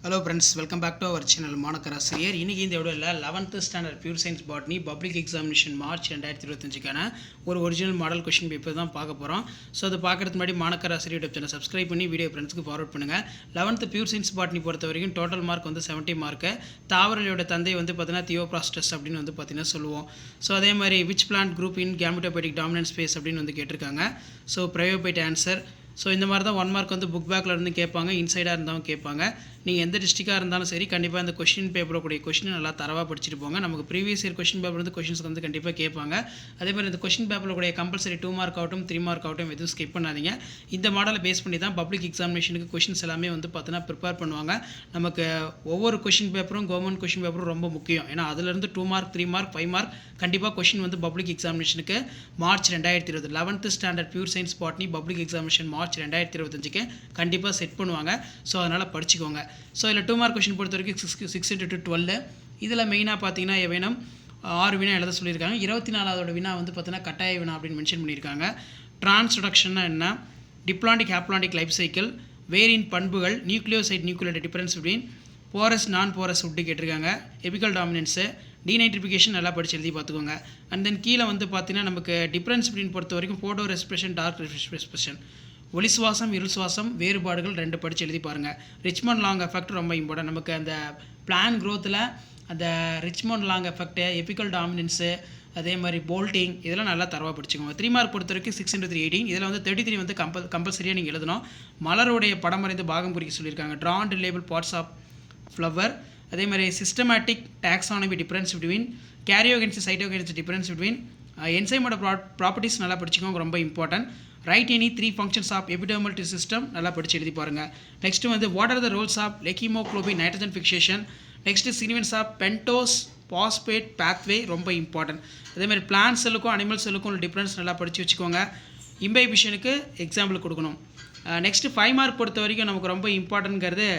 Hello friends, welcome back to our channel மாணக்கர் ஆசிரியர். இன்னைக்கு இந்த வீடியோல 11th standard pure science botany public examination March 2025க்கான ஒரு ஒரிஜினல் மாடல் क्वेश्चन பேப்பர் தான் பார்க்க போறோம். சோ அது பார்க்கிறதுக்கு முன்னாடி மாணக்கர் ஆசிரியர் யூடியூப் சேனலை சப்ஸ்கிரைப் பண்ணி வீடியோ ஃப்ரெண்ட்ஸ்க்கு ஃபார்வர்ட் பண்ணுங்க. 11th பியூர் சயின்ஸ் பாட்னி பொறுத்தவரைக்கும் டோட்டல் மார்க் வந்து 70 மார்க். தாவரங்களோட தந்தை வந்து பார்த்தீங்கன்னா தியோப்ராஸ்டஸ் அப்படினு வந்து பார்த்தீங்கன்னா சொல்லுவோம். சோ அதே மாதிரி which plant group in gametophytic dominant space அப்படினு வந்து கேட்டிருக்காங்க. So ப்ரையோபைட் answer. ஸோ இந்த மாதிரி தான் 1 மார்க் வந்து புக் பேக்கில் இருந்து கேட்பாங்க, இன்சைடாக இருந்தாலும் கேட்பாங்க. நீங்கள் எந்த டிஸ்ட்ரிக்டாக இருந்தாலும் சரி கண்டிப்பாக இந்த கொஸ்டின் பேப்பரில் கூடிய கொஸ்டின் நல்லா தரவாக படிச்சுட்டு போங்க. நமக்கு ப்ரீவியஸ் இயர் கொஸ்டின் பேப்பர் வந்து கொஸ்டின்ஸ் வந்து கண்டிப்பாக கேட்பாங்க. அதே மாதிரி இந்த கொஸ்டின் பேப்பரில் கூடிய கம்பல்சரி 2 மார்க் ஆகட்டும் 3 மார்க் ஆகட்டும் எதுவும் ஸ்கிப் பண்ணாதீங்க. இந்த மாடலை பேஸ் பண்ணி தான் பப்ளிக் எக்ஸாமினேஷனுக்கு கொஸ்டின்ஸ் எல்லாமே வந்து பார்த்தீங்கன்னா ப்ரிப்பேர் பண்ணுவாங்க. நமக்கு ஒவ்வொரு கொஸ்டின் பேப்பரும் கவர்மெண்ட் கொஸ்டின் பேப்பரும் ரொம்ப முக்கியம். ஏன்னா அதிலிருந்து 2 மார்க் 3 மார்க் 5 மார்க் கண்டிப்பாக கொஸ்டின் வந்து பப்ளிக் எக்ஸாமினேஷனுக்கு March 2020 11th standard pure science botany public examination March 2025க்கு கண்டிப்பாக செட் பண்ணுவாங்க. ஸோ அதனால் படிச்சுக்கோங்க. ஸோ இதில் 2 மார்க் கொஸ்டின் பொறுத்த வரைக்கும் 6 into 12. இதில் மெயினாக பார்த்தீங்கன்னா வேணும் 6 வினா எழுத சொல்லியிருக்காங்க. 24வது வினா வந்து பார்த்தீங்கன்னா கட்டாய வினா அப்படின்னு மென்ஷன் பண்ணியிருக்காங்க. டிரான்ஸ்ட்ரக்ஷன்னா என்ன, டிப்ளாண்டிக் ஹாப்ளாண்டிக் லைஃப் சைக்கிள், வேரின் பண்புகள், நியூக்ளியோசைட் நியூக்ளியோட டிஃபரன்ஸ் பிட்வீன் போரஸ் நான் போரஸ் உட்டு கேட்டிருக்காங்க, எபிக்கல் டாமினன்ஸு, டீநைட்ரிஃபிகேஷன் நல்லா படிச்சு எழுதி பார்த்துக்கோங்க. அண்ட் தென் கீழே வந்து பார்த்தீங்கன்னா நமக்கு டிஃபரன்ஸ் பிட்வீன் பொறுத்த வரைக்கும் ஃபோட்டோ ரெஸ்பிரேஷன் டார்க் ரெஸ்பிரேஷன், ஒளி சுவாசம் இருள் சுவாசம் வேறுபாடுகள் 2 படித்து எழுதி பாருங்கள். ரிச்மண்ட் லாங் எஃபெக்ட் ரொம்ப இம்பார்ட்டன்ட். நமக்கு அந்த பிளான் க்ரோத்தில் அந்த ரிச்மண்ட் லாங் எஃபெக்ட்டு, எபிக்கல் டாமினன்ஸு, அதே மாதிரி போல்ட்டிங் இதெல்லாம் நல்லா தரவாக படிச்சுக்கோங்க. 3 மார்க் பொறுத்த வரைக்கும் 6 into 3 18. இதில் வந்து 33 வந்து கம்பல்சரியாக நீங்கள் எழுதணும். மலருடைய படம் வரைந்து பாகம் குறிக்க சொல்லியிருக்காங்க. Draw and label parts of flower. அதே மாதிரி systematic taxonomy difference between karyokinesis cytokinesis difference between என்சைமோட ப்ராப்பர்ட்டிஸ் நல்லா படிச்சுக்கோங்க, ரொம்ப important. Write any 3 functions of epidermal tissue system நல்லா படித்து எழுதி பாருங்கள். நெக்ஸ்ட்டு வந்து what are the roles of leghaemoglobin nitrogen fixation, next sequence of pentose phosphate pathway ரொம்ப இம்பார்ட்டன்ட். அதேமாதிரி பிளான்ட் செல்லுக்கும் அனிமல் செல்லுக்கும் உள்ள டிஃப்ரென்ஸ் நல்லா படித்து வச்சுக்கோங்க. இம்பைபிஷனுக்கு எக்ஸாம்பிள் கொடுக்கணும். நெக்ஸ்ட்டு 5 மார்க் பொறுத்த வரைக்கும் நமக்கு ரொம்ப இம்பார்ட்டன்ட்ங்கிறது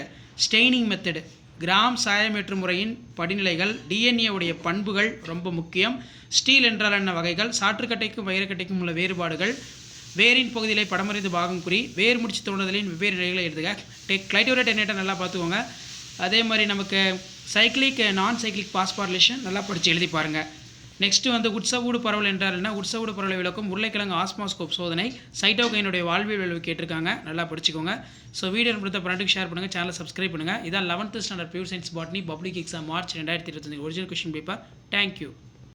ஸ்டெய்னிங் மெத்தடு, கிராம் சாயமேற்று முறையின் படிநிலைகள், டிஎன்ஏ உடைய பண்புகள் ரொம்ப முக்கியம். ஸ்டீல் என்றால் என்ன வகைகள், சாற்றுக்கட்டைக்கும் வைரக்கட்டைக்கும் உள்ள வேறுபாடுகள், வேரின் பகுதியிலே படமறிந்து பாகம் குறி, வேர் முடிச்சு தோணுதலின் வெவ்வேறு நிலைகளை எழுதுக. கிளைட்டோரேட் டெனேட்டை நல்லா பார்த்துக்கோங்க. அதே மாதிரி நமக்கு சைக்கிளிக் நான் சைக்கிளிக் பாஸ்பாரிலேஷன் நல்லா படித்து எழுதி பாருங்கள். நெக்ஸ்ட்டு வந்து உட்சவூடு பரவல் என்றால் என்ன, உட்சவூடு பரவலை விளக்கும் உருளைக்கிழங்கு ஆஸ்மாஸ்கோப் சோதனை, சைட்டோகைனுடைய வாழ்வியல் விளைவு கேட்டிருக்காங்க, நல்லா படிச்சுக்கோங்க. ஸோ வீடியோ கொடுத்த ஃப்ரெண்டுக்கு ஷேர் பண்ணுங்கள், சேனலை சப்ஸ்கிரைப் பண்ணுங்கள். இதான் 11th standard pure science botany public exam March 2025 original question paper. Thank you.